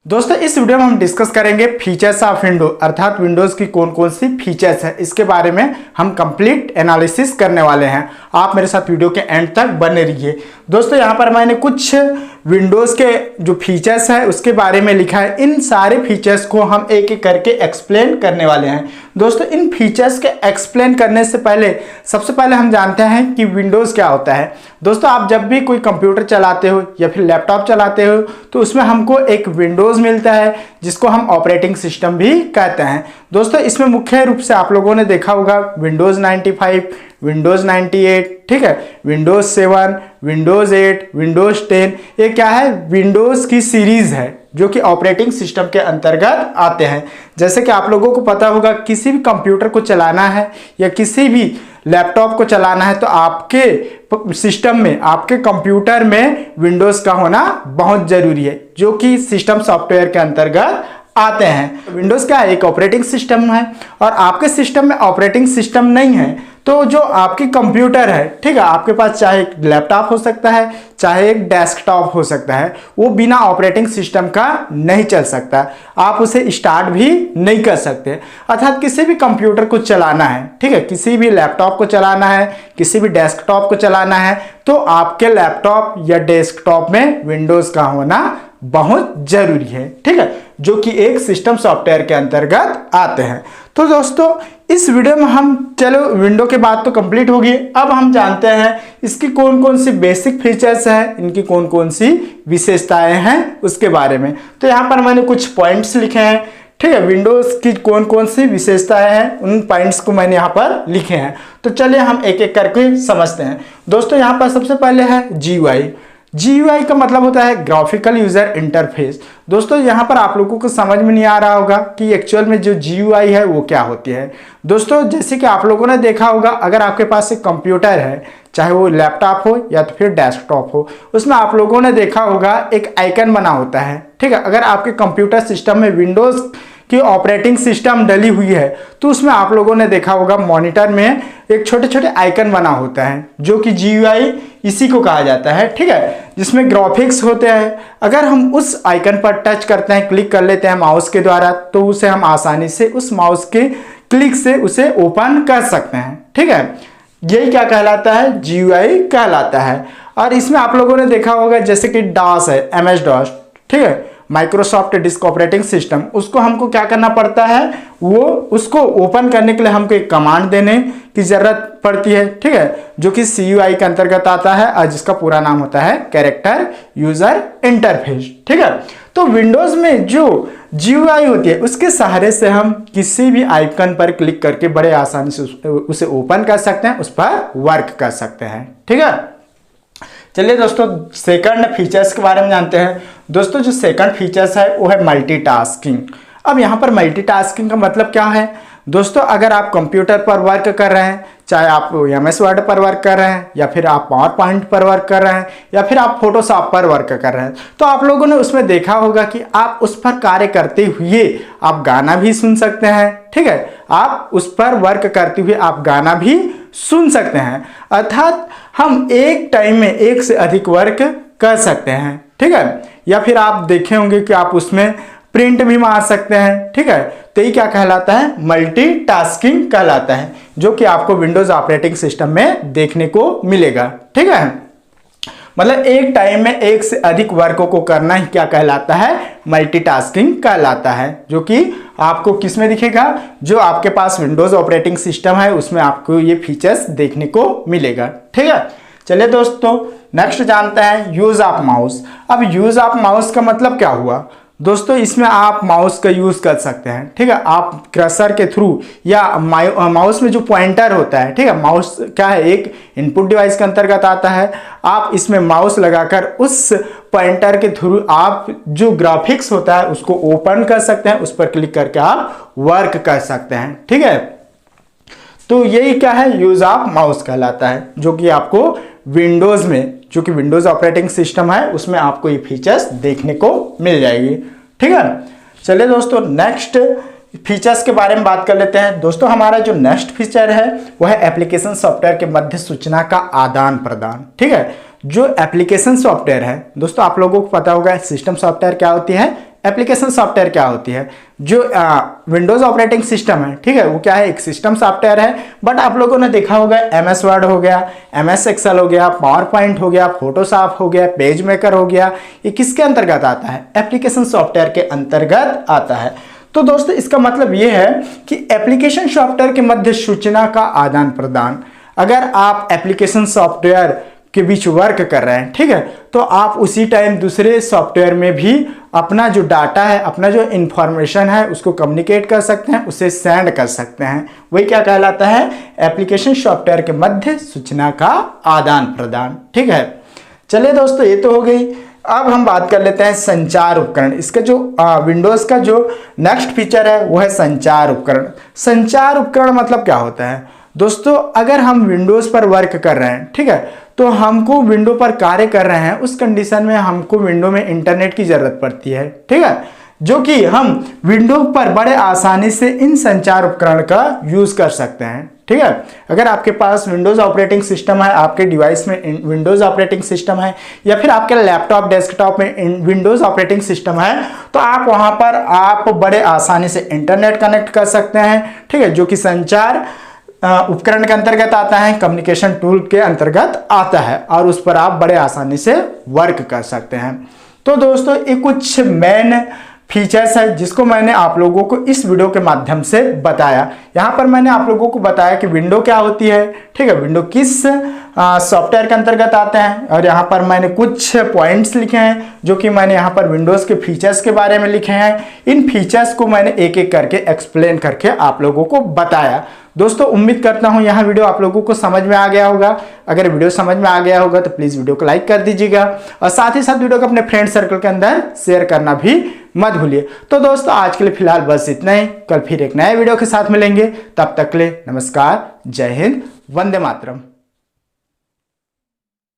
दोस्तों इस वीडियो में हम डिस्कस करेंगे फीचर्स ऑफ विंडो अर्थात विंडोज की कौन कौन सी फीचर्स है, इसके बारे में हम कंप्लीट एनालिसिस करने वाले हैं। आप मेरे साथ वीडियो के एंड तक बने रहिए। दोस्तों यहाँ पर मैंने कुछ विंडोज के जो फीचर्स है उसके बारे में लिखा है। इन सारे फीचर्स को हम एक एक करके एक्सप्लेन करने वाले हैं। दोस्तों इन फीचर्स के एक्सप्लेन करने से पहले सबसे पहले हम जानते हैं कि विंडोज क्या होता है। दोस्तों आप जब भी कोई कंप्यूटर चलाते हो या फिर लैपटॉप चलाते हो तो उसमें हमको एक विंडोज मिलता है जिसको हम ऑपरेटिंग सिस्टम भी कहते हैं। दोस्तों इसमें मुख्य रूप से आप लोगों ने देखा होगा विंडोज 95, विंडोज 98, ठीक है, विंडोज 7, विंडोज 8, विंडोज 10। ये क्या है? विंडोज की सीरीज है जो कि ऑपरेटिंग सिस्टम के अंतर्गत आते हैं। जैसे कि आप लोगों को पता होगा किसी भी कंप्यूटर को चलाना है या किसी भी लैपटॉप को चलाना है तो आपके सिस्टम में, आपके कंप्यूटर में विंडोज का होना बहुत जरूरी है, जो कि सिस्टम सॉफ्टवेयर के अंतर्गत आते हैं। विंडोज क्या है? एक ऑपरेटिंग सिस्टम है और आपके सिस्टम में ऑपरेटिंग सिस्टम नहीं है तो जो आपकी कंप्यूटर है, ठीक है, आपके पास चाहे एक लैपटॉप हो सकता है चाहे एक डेस्कटॉप हो सकता है, वो बिना ऑपरेटिंग सिस्टम का नहीं चल सकता। आप उसे स्टार्ट भी नहीं कर सकते। अर्थात किसी भी कंप्यूटर को चलाना है, ठीक है, किसी भी लैपटॉप को चलाना है, किसी भी डेस्कटॉप को चलाना है तो आपके लैपटॉप या डेस्कटॉप में विंडोज का होना बहुत जरूरी है, ठीक है, जो कि एक सिस्टम सॉफ्टवेयर के अंतर्गत आते हैं। तो दोस्तों इस वीडियो में हम चलो विंडो के बाद तो कंप्लीट होगी, अब हम जानते हैं इसकी कौन कौन सी बेसिक फीचर्स हैं, इनकी कौन कौन सी विशेषताएं हैं उसके बारे में। तो यहाँ पर मैंने कुछ पॉइंट्स लिखे हैं, ठीक है, विंडोज की कौन कौन सी विशेषताएं हैं उन पॉइंट्स को मैंने यहाँ पर लिखे हैं। तो चलिए हम एक एक करके समझते हैं। दोस्तों यहाँ पर सबसे पहले है GUI। GUI का मतलब होता है ग्राफिकल यूजर इंटरफेस। दोस्तों यहाँ पर आप लोगों को समझ में नहीं आ रहा होगा कि एक्चुअल में जो GUI है वो क्या होती है। दोस्तों जैसे कि आप लोगों ने देखा होगा, अगर आपके पास एक कंप्यूटर है, चाहे वो लैपटॉप हो या तो फिर डेस्कटॉप हो, उसमें आप लोगों ने देखा होगा एक आइकन बना होता है, ठीक है। अगर आपके कंप्यूटर सिस्टम में विंडोज की ऑपरेटिंग सिस्टम डली हुई है तो उसमें आप लोगों ने देखा होगा मॉनिटर में एक छोटे छोटे आइकन बना होता है जो कि GUI इसी को कहा जाता है, ठीक है, जिसमें ग्राफिक्स होते हैं। अगर हम उस आइकन पर टच करते हैं, क्लिक कर लेते हैं माउस के द्वारा, तो उसे हम आसानी से उस माउस के क्लिक से उसे ओपन कर सकते हैं, ठीक है। यही क्या कहलाता है? GUI कहलाता है। और इसमें आप लोगों ने देखा होगा जैसे कि DOS है, MS-DOS, ठीक है, माइक्रोसॉफ्ट डिस्क ऑपरेटिंग सिस्टम, उसको हमको क्या करना पड़ता है, वो उसको ओपन करने के लिए हमको एक कमांड देने की जरूरत पड़ती है, ठीक है, जो कि CUI के अंतर्गत आता है और जिसका पूरा नाम होता है कैरेक्टर यूजर इंटरफेस, ठीक है। तो विंडोज में जो GUI होती है उसके सहारे से हम किसी भी आइकन पर क्लिक करके बड़े आसानी से उसे ओपन कर सकते हैं, उस पर वर्क कर सकते हैं, ठीक है। चलिए दोस्तों सेकंड फीचर्स के बारे में जानते हैं। दोस्तों जो सेकंड फीचर्स है वो है मल्टीटास्किंग। अब यहाँ पर मल्टीटास्किंग का मतलब क्या है? दोस्तों अगर आप कंप्यूटर पर वर्क कर रहे हैं, चाहे आप MS वर्ड पर वर्क कर रहे हैं या फिर आप पावर पॉइंट पर वर्क कर रहे हैं या फिर आप फोटोशॉप पर वर्क कर रहे हैं, तो आप लोगों ने उसमें देखा होगा कि आप उस पर कार्य करते हुए आप गाना भी सुन सकते हैं, ठीक है, आप उस पर वर्क करते हुए आप गाना भी सुन सकते हैं। अर्थात हम एक टाइम में एक से अधिक वर्क कर सकते हैं, ठीक है। या फिर आप देखे होंगे कि आप उसमें प्रिंट भी मार सकते हैं, ठीक है। तो ये क्या कहलाता है? मल्टीटास्किंग कहलाता है, जो कि आपको विंडोज ऑपरेटिंग सिस्टम में देखने को मिलेगा, ठीक है। मतलब एक टाइम में एक से अधिक वर्कों को करना ही क्या कहलाता है? मल्टीटास्किंग कहलाता है, जो कि आपको किस में दिखेगा? जो आपके पास विंडोज ऑपरेटिंग सिस्टम है उसमें आपको ये फीचर्स देखने को मिलेगा, ठीक है। चलिए दोस्तों नेक्स्ट जानते हैं यूज ऑफ माउस। अब यूज ऑफ माउस का मतलब क्या हुआ? दोस्तों इसमें आप माउस का यूज कर सकते हैं, ठीक है, आप कर्सर के थ्रू या माउस में जो पॉइंटर होता है, ठीक है, माउस क्या है? एक इनपुट डिवाइस के अंतर्गत आता है। आप इसमें माउस लगाकर उस पॉइंटर के थ्रू आप जो ग्राफिक्स होता है उसको ओपन कर सकते हैं, उस पर क्लिक करके आप वर्क कर सकते हैं, ठीक है। तो यही क्या है? यूज ऑफ माउस कहलाता है, जो कि आपको विंडोज में, जो कि विंडोज ऑपरेटिंग सिस्टम है उसमें आपको ये फीचर्स देखने को मिल जाएगी, ठीक है। चलिए दोस्तों नेक्स्ट फीचर्स के बारे में बात कर लेते हैं। दोस्तों हमारा जो नेक्स्ट फीचर है वह है एप्लीकेशन सॉफ्टवेयर के मध्य सूचना का आदान प्रदान, ठीक है। जो एप्लीकेशन सॉफ्टवेयर है, दोस्तों आप लोगों को पता होगा सिस्टम सॉफ्टवेयर क्या होती है, एप्लीकेशन सॉफ्टवेयर क्या होती है। जो विंडोज ऑपरेटिंग सिस्टम है, ठीक है, वो क्या है, एक सिस्टम सॉफ्टवेयर है। बट आप लोगों ने देखा होगा MS वर्ड हो गया, MS एक्सेल हो गया, पावर पॉइंट हो गया, फोटोशॉप हो गया, पेज मेकर हो गया, ये किसके अंतर्गत आता है, एप्लीकेशन सॉफ्टवेयर के अंतर्गत आता है। तो दोस्तों इसका मतलब ये है कि एप्लीकेशन सॉफ्टवेयर के मध्य सूचना का आदान प्रदान, अगर आप एप्लीकेशन सॉफ्टवेयर के बीच वर्क कर रहे हैं, ठीक है, तो आप उसी टाइम दूसरे सॉफ्टवेयर में भी अपना जो डाटा है, अपना जो इंफॉर्मेशन है उसको कम्युनिकेट कर सकते हैं, उसे सेंड कर सकते हैं। वही क्या कहलाता है, एप्लीकेशन सॉफ्टवेयर के मध्य सूचना का आदान प्रदान। ठीक है, चलिए दोस्तों ये तो हो गई। अब हम बात कर लेते हैं संचार उपकरण। इसका जो विंडोज का जो नेक्स्ट फीचर है वो है संचार उपकरण। संचार उपकरण मतलब क्या होता है दोस्तों, अगर हम विंडोज पर वर्क कर रहे हैं, ठीक है, तो हमको विंडो पर कार्य कर रहे हैं, उस कंडीशन में हमको विंडो में इंटरनेट की जरूरत पड़ती है, ठीक है, जो कि हम विंडो पर बड़े आसानी से इन संचार उपकरण का यूज कर सकते हैं। ठीक है, अगर आपके पास विंडोज ऑपरेटिंग सिस्टम है, आपके डिवाइस में विंडोज ऑपरेटिंग सिस्टम है, या फिर आपके लैपटॉप डेस्कटॉप में विंडोज ऑपरेटिंग सिस्टम है, तो आप वहां पर आप बड़े आसानी से इंटरनेट कनेक्ट कर सकते हैं। ठीक है, जो कि संचार उपकरण के अंतर्गत आता है, कम्युनिकेशन टूल के अंतर्गत आता है, और उस पर आप बड़े आसानी से वर्क कर सकते हैं। तो दोस्तों ये कुछ मेन फीचर्स है जिसको मैंने आप लोगों को इस वीडियो के माध्यम से बताया। यहाँ पर मैंने आप लोगों को बताया कि विंडो क्या होती है, ठीक है, विंडो किस सॉफ्टवेयर के अंतर्गत आते हैं, और यहाँ पर मैंने कुछ पॉइंट्स लिखे हैं जो कि मैंने यहाँ पर विंडोज के फीचर्स के बारे में लिखे हैं। इन फीचर्स को मैंने एक एक करके एक्सप्लेन करके आप लोगों को बताया। दोस्तों उम्मीद करता हूँ यह वीडियो आप लोगों को समझ में आ गया होगा। अगर वीडियो समझ में आ गया होगा तो प्लीज़ वीडियो को लाइक कर दीजिएगा, और साथ ही साथ वीडियो को अपने फ्रेंड सर्कल के अंदर शेयर करना भी मत भूलिए। तो दोस्तों आज के लिए फिलहाल बस इतना ही, कल फिर एक नए वीडियो के साथ मिलेंगे, तब तक के लिए नमस्कार, जय हिंद, वंदे मातरम।